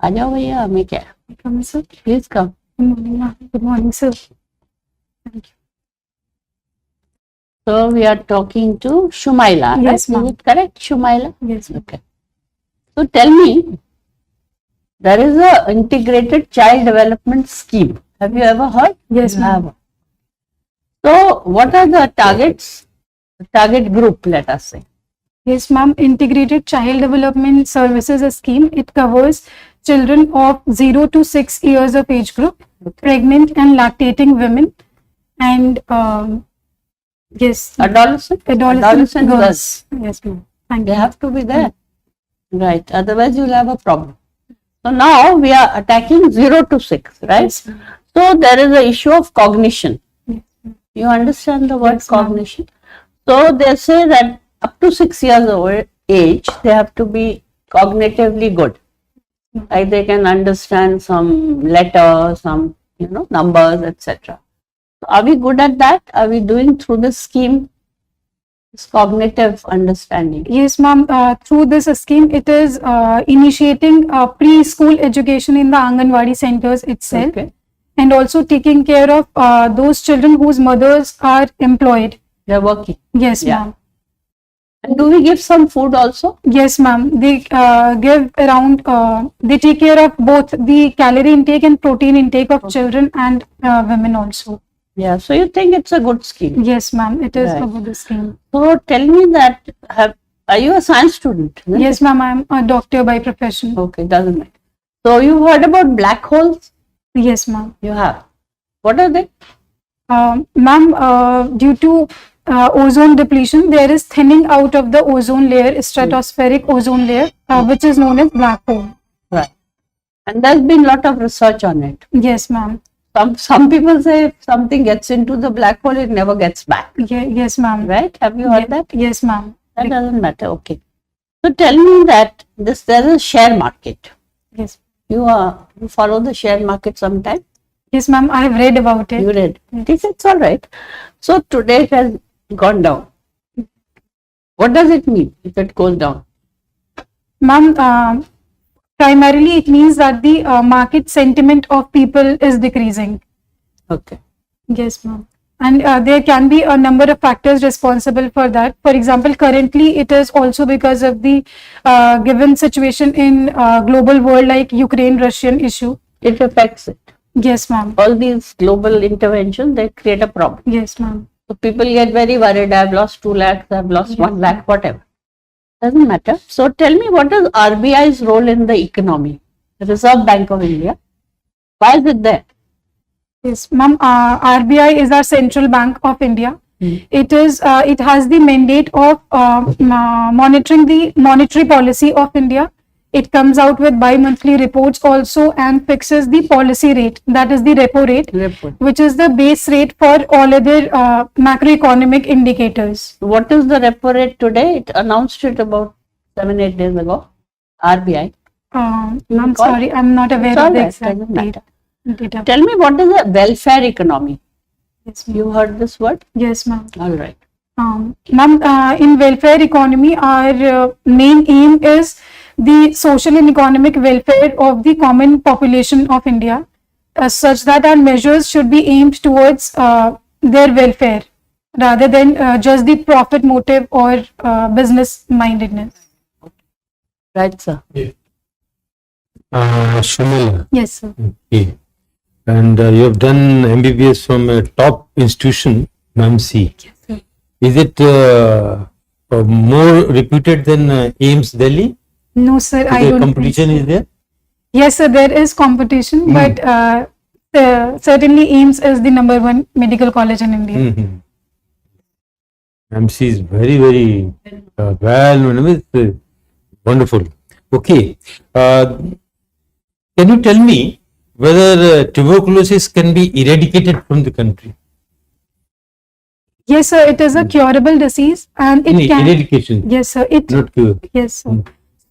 आ जाओ भैया, हमें क्या. Come, sir. Please come. Good morning, ma'am. Good morning, sir. Thank you. So we are talking to Shumaila. Yes, right? ma'am. Is it correct, Shumaila? Yes, ma'am. Okay. So tell me, there is a integrated child development scheme. Have you ever heard? Yes, You ma'am. have. So what are the targets? The target group, let us say. Yes, ma'am. Integrated Child Development Services scheme. It covers children of 0 to 6 years of age group, pregnant and lactating women, and yes, Adolescent adolescent girls. girls. Yes, ma'am. Thank They you. have to be there. Right. Otherwise you will have a problem. So now we are attacking 0 to 6, right? Yes, ma'am. So there is a issue of cognition. Yes, ma'am. You understand the word Yes, ma'am. cognition? So they say that up to 6 years of age, they have to be cognitively good. Like they can understand some letters, some numbers, etc. So are we good at that? Are we doing through this scheme this cognitive understanding? Yes, ma'am. Through this scheme, it is initiating preschool education in the Anganwadi centers itself, Okay. and also taking care of those children whose mothers are employed. They are working. Yes, Yeah. ma'am. And do we give some food also? Yes, ma'am. They give around, they take care of both the calorie intake and protein intake of children and women also. Yeah. So you think it's a good scheme? Yes, ma'am. It is Right. a good scheme. So tell me that, are you a science student? isn't Yes, ma'am. I am a doctor by profession. it? Okay, doesn't matter. So you heard about black holes? Yes, ma'am. You have. What are they? Ma'am, due to ozone depletion, there is thinning out of the ozone layer, stratospheric ozone layer, which is known as black hole. Right. And there's been a lot of research on it. Yes, ma'am. Some people say if something gets into the black hole, it never gets back. Yes, ma'am. Right? Have you heard that? Yes, ma'am. That doesn't matter. Okay. So tell me that there is a share market. Yes. You follow the share market sometime? Yes, ma'am. I have read about it. You read. It's all right. So today it has gone down. What does it mean if it goes down? Ma'am, primarily it means that the market sentiment of people is decreasing. Okay. Yes, ma'am. And there can be a number of factors responsible for that. For example, currently it is also because of the given situation in global world like Ukraine-Russian issue. It affects it. Yes, ma'am. All these global interventions, they create a problem. Yes, ma'am. So people get very worried. I've lost 2 lakhs, I've lost 1 lakh, whatever. Doesn't matter. So tell me, what is RBI's role in the economy? The Reserve Bank of India. Why is it there? Yes, ma'am. RBI is our central bank of India. It has the mandate of monitoring the monetary policy of India. It comes out with bi-monthly reports also and fixes the policy rate, that is the repo rate, which is the base rate for all other macroeconomic indicators. What is the repo rate today? It announced it about 7-8 days ago. RBI. I'm sorry, I'm not aware of the exact data. Tell me, what is a welfare economy? Yes, ma'am. You heard this word? Yes, ma'am. All right. Ma'am, in welfare economy, our main aim is the social and economic welfare of the common population of India, such that our measures should be aimed towards their welfare rather than just the profit motive or business mindedness. Right, sir. Yeah. Shumaila. Yes, sir. Okay. And you have done MBBS from a top institution, MMC. Yes, sir. Is it more reputed than AIMS Delhi? No, sir, I don't think competition so. Is there? Yes, sir, there is competition, but certainly AIMS is the #1 medical college in India. MC is very, very well known. It's wonderful. Okay. Can you tell me whether tuberculosis can be eradicated from the country? Yes, sir, it is a curable disease and it can. Eradication. Yes, sir. Not cure. Yes, sir.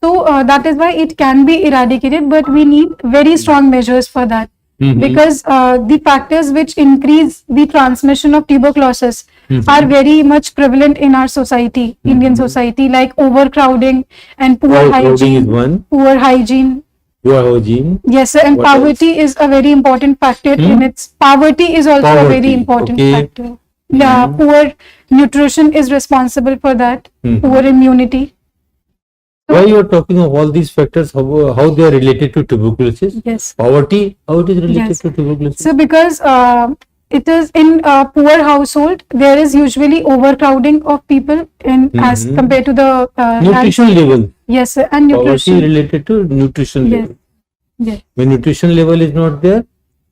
So that is why it can be eradicated, but we need very strong measures for that. Because the factors which increase the transmission of tuberculosis are very much prevalent in our society, Indian society, like overcrowding and poor hygiene. Is one. Poor hygiene, poor hygiene. Yes, sir. And What else? poverty is a very important factor in its. Poverty is also a Poverty, very important okay. factor. Yeah, poor nutrition is responsible for that. Poor immunity. Why you are talking of all these factors? How they are related to tuberculosis? Yes. Poverty, how it is related Yes. to tuberculosis? So because it is in a poor household, there is usually overcrowding of people in as compared to the Nutrition level. Yes, sir. And Poverty nutrition. related to nutrition Yes. level. Yes. When nutrition level is not there,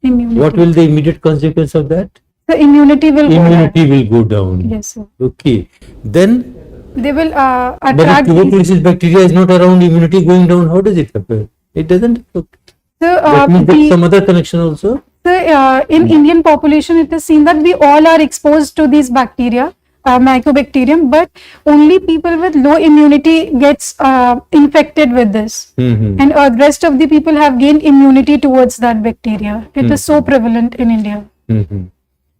Immunity. what will the immediate consequence of that? The immunity will go down. Immunity will go down. Yes, sir. Okay. Then, They will but if attract. tuberculosis bacteria is not around, immunity going down, how does it happen? It doesn't. So, That means there's some other connection also. in Indian population, it is seen that we all are exposed to these bacteria, mycobacterium, but only people with low immunity gets infected with this, and the rest of the people have gained immunity towards that bacteria. It is so prevalent in India.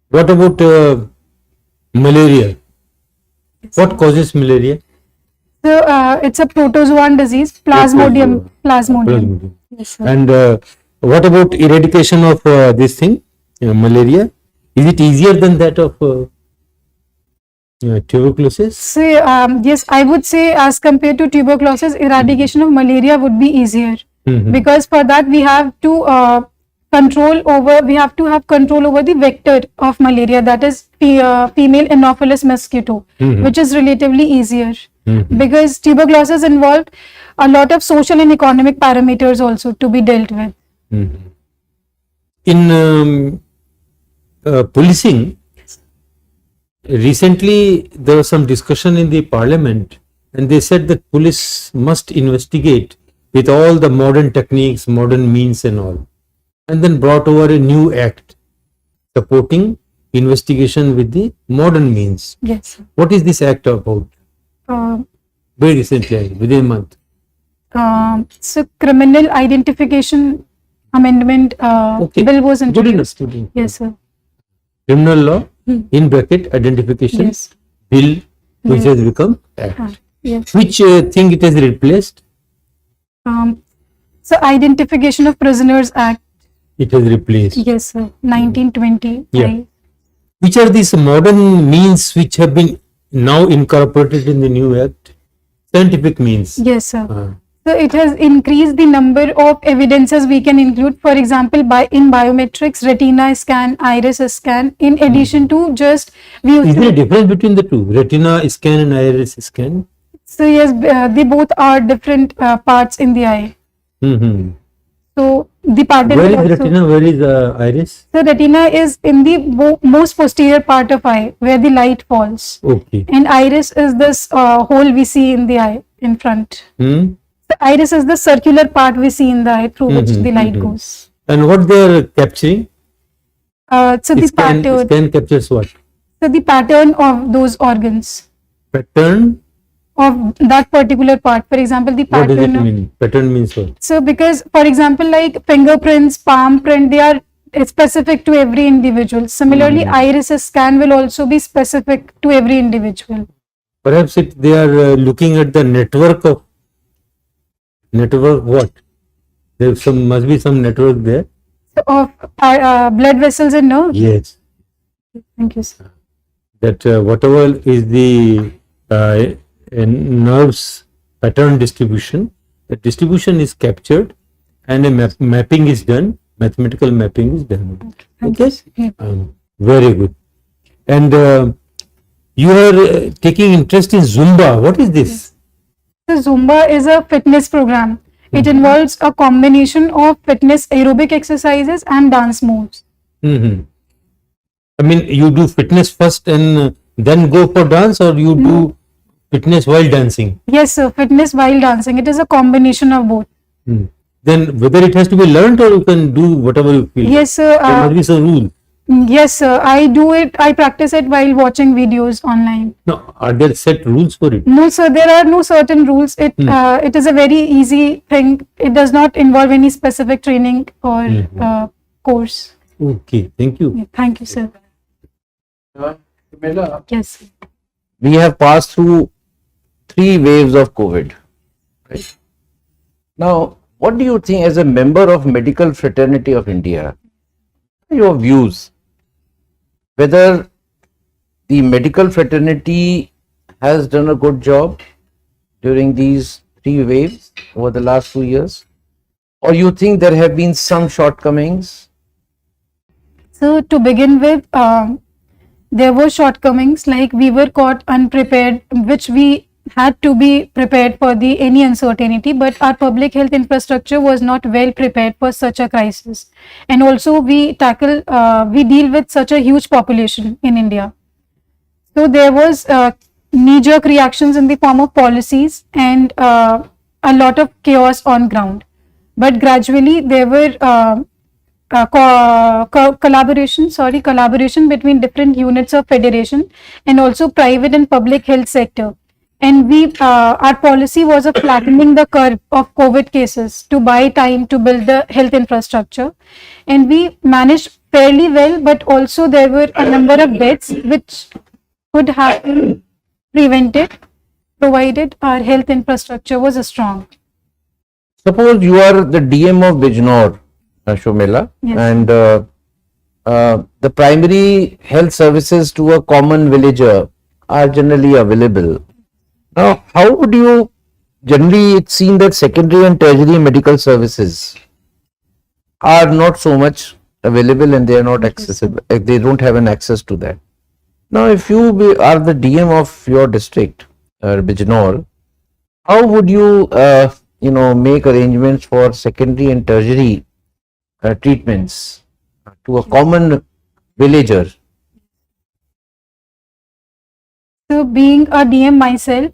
What about malaria? What causes malaria? So it's a protozoan disease, Plasmodium. Plasmodium. Yes, sir. And what about eradication of this thing, malaria? Is it easier than that of tuberculosis? So yes, I would say as compared to tuberculosis, eradication of malaria would be easier, because for that we have to have control over the vector of malaria, that is female Anopheles mosquito, which is relatively easier, because tuberculosis involved a lot of social and economic parameters also to be dealt with. In policing, recently there was some discussion in the parliament, and they said that police must investigate with all the modern techniques, modern means and all, and then brought over a new act supporting investigation with the modern means. Yes. What is this act about? Very recently, within a month. So criminal identification amendment Okay. bill was Good introduced. enough. Good enough. Yes, sir. Criminal law, in bracket, identification Yes. bill, which Yes. has become act. Yes. Which thing it has replaced? So Identification of Prisoners Act. It has replaced. Yes, sir. 1920. Yeah. Which are these modern means which have been now incorporated in the new act? Scientific means. Yes, sir. So it has increased the number of evidences we can include. For example, in biometrics, retina scan, iris scan. In addition to just we used Is to. there a difference between the two? Retina scan and iris scan? So yes, they both are different parts in the eye. So the pattern Where is is also. retina? Where is iris? So retina is in the most posterior part of eye where the light falls, Okay. and iris is this hole we see in the eye in front. The iris is the circular part we see in the eye through which the light goes. And what they are capturing? So the pattern. Scan captures what? So the pattern of those organs Pattern? of that particular part. For example, the What does pattern. it mean? Pattern means what? So because, for example, like fingerprints, palm print, they are specific to every individual. Similarly, iris scan will also be specific to every individual. Perhaps they are looking at the network what? There must be some network there. So of blood vessels and nerves. Yes. Thank you, sir. That whatever is the nerves pattern distribution, the distribution is captured and a mapping is done, mathematical mapping is done. Okay? Very good. And you are taking interest in Zumba. What is this? So Zumba is a fitness program. It involves a combination of fitness aerobic exercises and dance moves. I mean, you do fitness first and then go for dance, or you do fitness while dancing? Yes, sir. Fitness while dancing. It is a combination of both. Then whether it has to be learned or you can do whatever you feel? Yes, sir. There must be some rule. Yes, sir. I do it. I practice it while watching videos online. No, are there set rules for it? No, sir. There are no certain rules. It is a very easy thing. It does not involve any specific training or course. Okay, thank you. Yeah, thank you, sir. Yes, sir. We have passed through 3 waves of COVID, right? Now, what do you think as a member of medical fraternity of India, your views, whether the medical fraternity has done a good job during these 3 waves over the last 2 years, or you think there have been some shortcomings? So to begin with, there were shortcomings, like we were caught unprepared, which we had to be prepared for the any uncertainty, but our public health infrastructure was not well prepared for such a crisis. And also we deal with such a huge population in India. So there was knee-jerk reactions in the form of policies and a lot of chaos on ground. But gradually there were collaboration between different units of federation and also private and public health sector. And our policy was of flattening the curve of COVID cases to buy time to build the health infrastructure. And we managed fairly well, but also there were a number of deaths which could have been prevented provided our health infrastructure was strong. Suppose you are the DM of Bijnor, Shumaila, Yes. and the primary health services to a common villager are generally available. Now, how would you, generally it's seen that secondary and tertiary medical services are not so much available and they are not accessible, they don't have an access to that. Now, if you are the DM of your district, Bijnor, how would you, make arrangements for secondary and tertiary treatments to a common villager? So being a DM myself,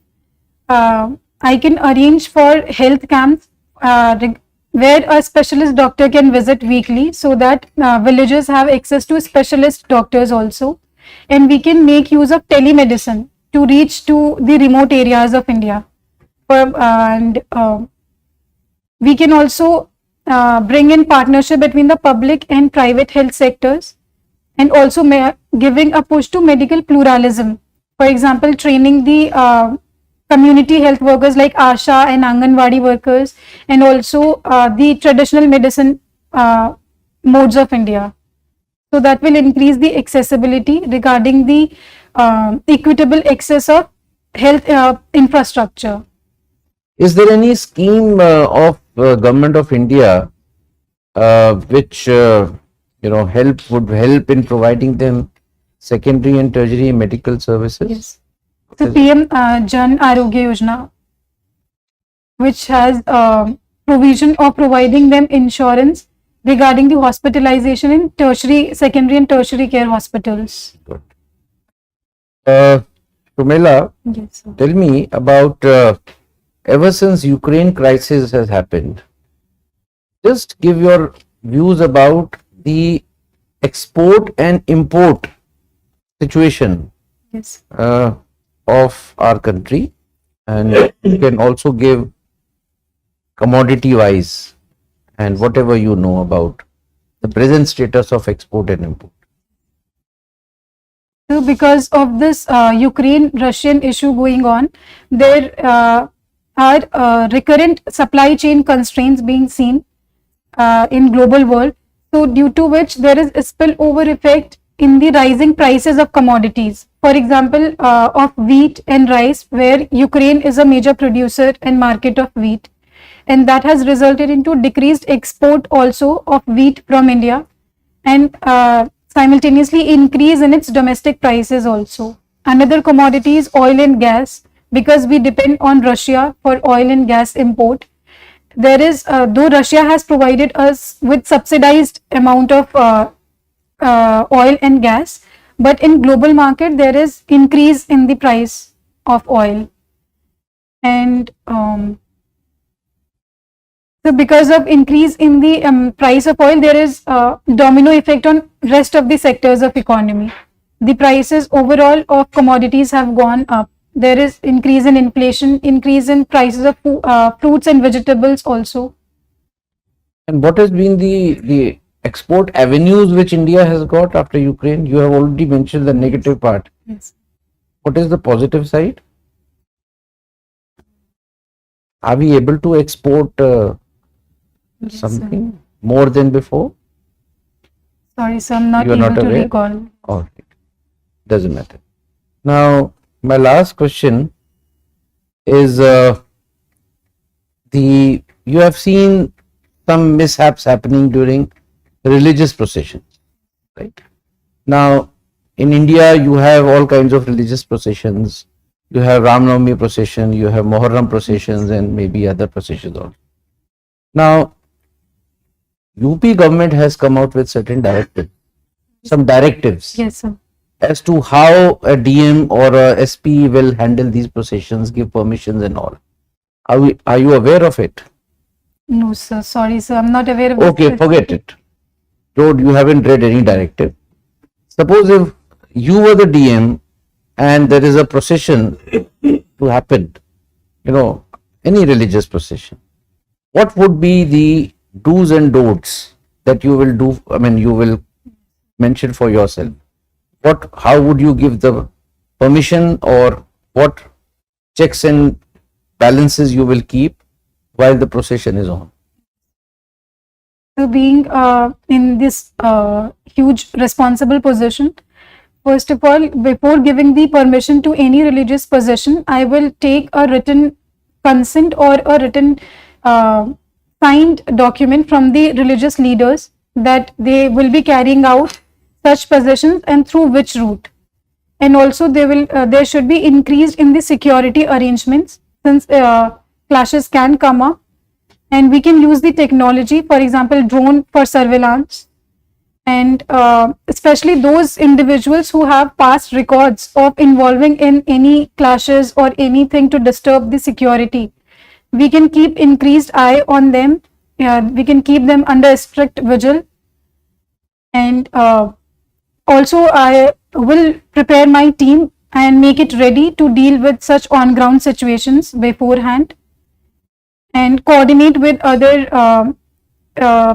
I can arrange for health camps where a specialist doctor can visit weekly, so that villagers have access to specialist doctors also. And we can make use of telemedicine to reach to the remote areas of India. And we can also bring in partnership between the public and private health sectors, and also giving a push to medical pluralism. For example, training the community health workers like ASHA and Anganwadi workers, and also the traditional medicine modes of India. So that will increase the accessibility regarding the equitable access of health infrastructure. Is there any scheme of Government of India which would help in providing them secondary and tertiary medical services? Yes. So PM Jan Arogya Yojana, which has provision of providing them insurance regarding the hospitalization in secondary and tertiary care hospitals. Good. Shumaila, Yes, sir. tell me about ever since Ukraine crisis has happened, just give your views about the export and import situation Yes. of our country, and you can also give commodity wise and whatever you know about the present status of export and import. So because of this Ukraine-Russian issue going on, there are recurrent supply chain constraints being seen in global world. So due to which there is a spillover effect in the rising prices of commodities. For example, of wheat and rice, where Ukraine is a major producer and market of wheat. And that has resulted into decreased export also of wheat from India, and simultaneously increase in its domestic prices also. Another commodity is oil and gas, because we depend on Russia for oil and gas import. There is, though Russia has provided us with subsidized amount of oil and gas, but in global market there is increase in the price of oil. And so because of increase in the price of oil, there is domino effect on rest of the sectors of economy. The prices overall of commodities have gone up. There is increase in inflation, increase in prices of fruits and vegetables also. And what has been the export avenues which India has got after Ukraine? You have already mentioned the negative part. Yes. What is the positive side? Are we able to export Yes, something more than before? Sorry, sir, I'm not You are able not to aware? recall. All right, doesn't matter. Now, my last question is you have seen some mishaps happening during religious processions, right? Now, in India, you have all kinds of religious processions. You have Ram Navami procession, you have Muharram processions, and maybe other processions also. Now, UP government has come out with certain directives, some directives Yes, sir. as to how a DM or a SP will handle these processions, give permissions and all. Are you aware of it? No, sir. Sorry, sir. I'm not aware of Okay, this. forget it. Don't, you haven't read any directive. Suppose if you were the DM and there is a procession to happen, any religious procession, what would be the do's and don'ts that you will do? I mean, you will mention for yourself. How would you give the permission, or what checks and balances you will keep while the procession is on? So being in this huge responsible position, first of all, before giving the permission to any religious procession, I will take a written consent or a written signed document from the religious leaders that they will be carrying out such processions and through which route. And also there should be increased in the security arrangements, since clashes can come up. And we can use the technology, for example, drone for surveillance, and especially those individuals who have past records of involving in any clashes or anything to disturb the security. We can keep increased eye on them. We can keep them under strict vigil. And also I will prepare my team and make it ready to deal with such on-ground situations beforehand, and coordinate with other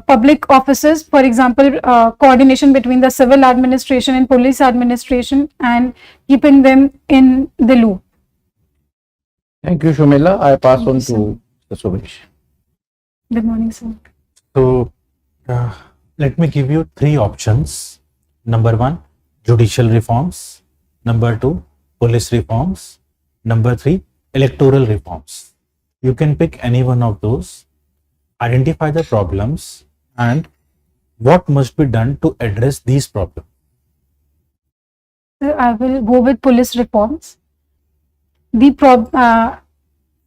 public officers, for example, coordination between the civil administration and police administration, and keeping them in the loop. Thank you, Shumaila. I pass on sir. to Mr. Subesh. Good morning, sir. So, let me give you three options. Number one, judicial reforms. Number two, police reforms. Number three, electoral reforms. You can pick any one of those, identify the problems, and what must be done to address these problems. I will go with police reforms. The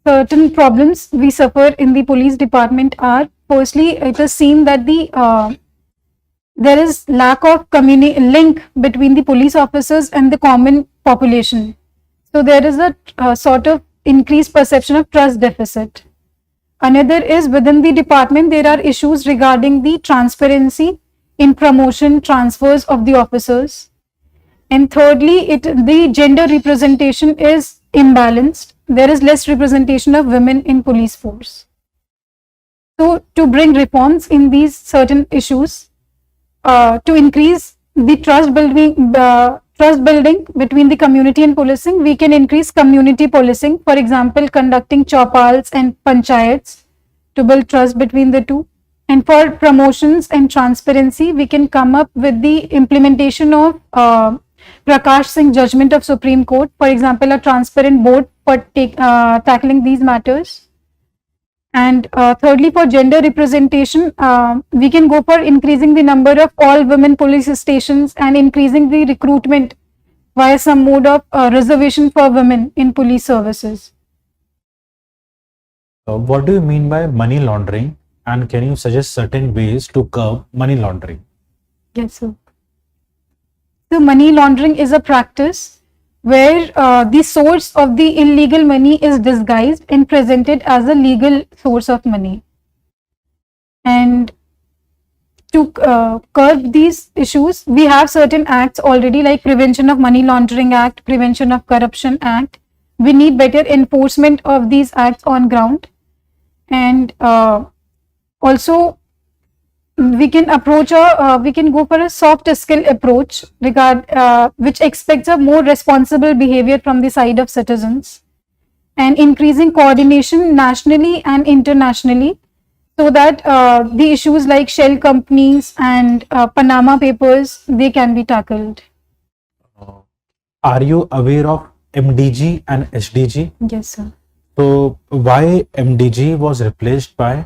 certain problems we suffer in the police department are, firstly, it is seen that there is lack of link between the police officers and the common population. So there is a sort of increased perception of trust deficit. Another is, within the department there are issues regarding the transparency in promotion transfers of the officers. And thirdly, the gender representation is imbalanced. There is less representation of women in police force. So to bring reforms in these certain issues, to increase the trust building between the community and policing, we can increase community policing, for example, conducting chaupals and panchayats to build trust between the two. And for promotions and transparency, we can come up with the implementation of Prakash Singh judgment of Supreme Court, for example, a transparent board for tackling these matters. And thirdly, for gender representation, we can go for increasing the number of all women police stations and increasing the recruitment via some mode of reservation for women in police services. What do you mean by money laundering, and can you suggest certain ways to curb money laundering? Yes, sir. So money laundering is a practice where the source of the illegal money is disguised and presented as a legal source of money. And to curb these issues, we have certain acts already, like Prevention of Money Laundering Act, Prevention of Corruption Act. We need better enforcement of these acts on ground. And also we can go for a soft skill approach which expects a more responsible behavior from the side of citizens, and increasing coordination nationally and internationally, so that the issues like shell companies and Panama Papers, they can be tackled. Are you aware of MDG and SDG? Yes, sir. So why MDG was replaced by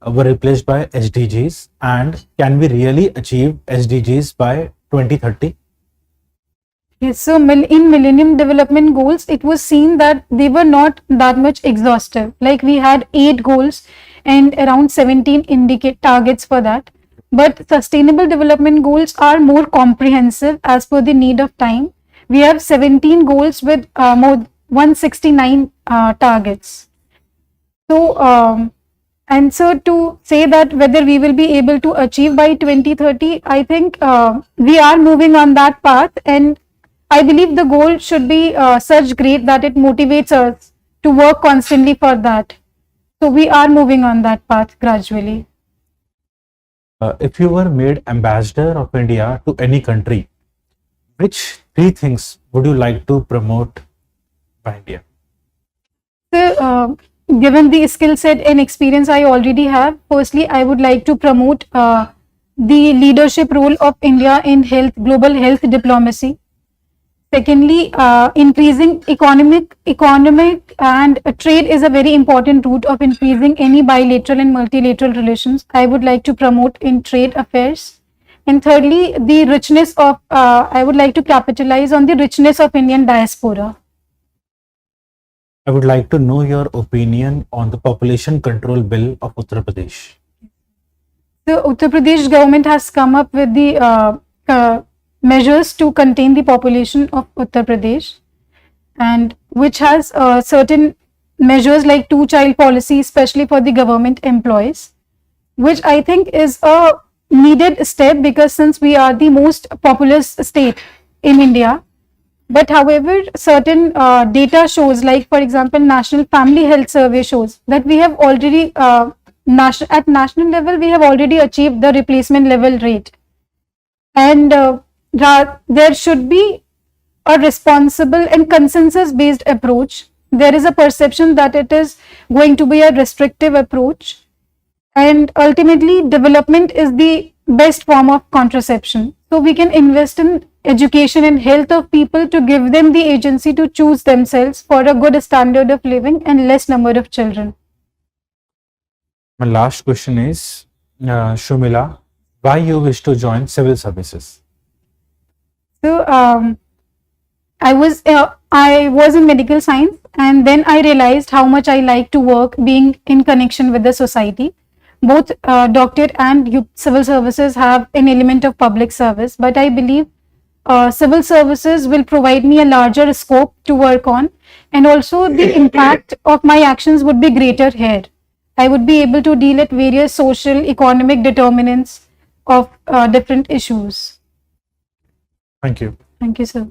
SDGs, and can we really achieve SDGs by 2030? Yes, so in Millennium Development Goals, it was seen that they were not that much exhaustive. Like we had 8 goals and around 17 indicate targets for that. But Sustainable Development Goals are more comprehensive as per the need of time. We have 17 goals with more 169 targets. So, and so to say that whether we will be able to achieve by 2030, I think we are moving on that path, and I believe the goal should be such great that it motivates us to work constantly for that. So we are moving on that path gradually. If you were made ambassador of India to any country, which 3 things would you like to promote by India? So, given the skill set and experience I already have, firstly, I would like to promote the leadership role of India in global health diplomacy. Secondly, increasing economic and trade is a very important route of increasing any bilateral and multilateral relations. I would like to promote in trade affairs. And thirdly, the richness of, I would like to capitalize on the richness of Indian diaspora. I would like to know your opinion on the population control bill of Uttar Pradesh. The Uttar Pradesh government has come up with the measures to contain the population of Uttar Pradesh, and which has certain measures like 2-child policy, especially for the government employees, which I think is a needed step, because since we are the most populous state in India. But however, certain data shows, like for example, National Family Health Survey shows that we have already, at national level, we have already achieved the replacement level rate. And there should be a responsible and consensus based approach. There is a perception that it is going to be a restrictive approach, and ultimately development is the best form of contraception. So we can invest in education and health of people to give them the agency to choose themselves for a good standard of living and less number of children. My last question is, Shumila, why you wish to join civil services? So I was in medical science, and then I realized how much I like to work being in connection with the society. Both doctorate and civil services have an element of public service, but I believe civil services will provide me a larger scope to work on, and also the impact of my actions would be greater here. I would be able to deal at various social, economic determinants of different issues. Thank you. Thank you, sir.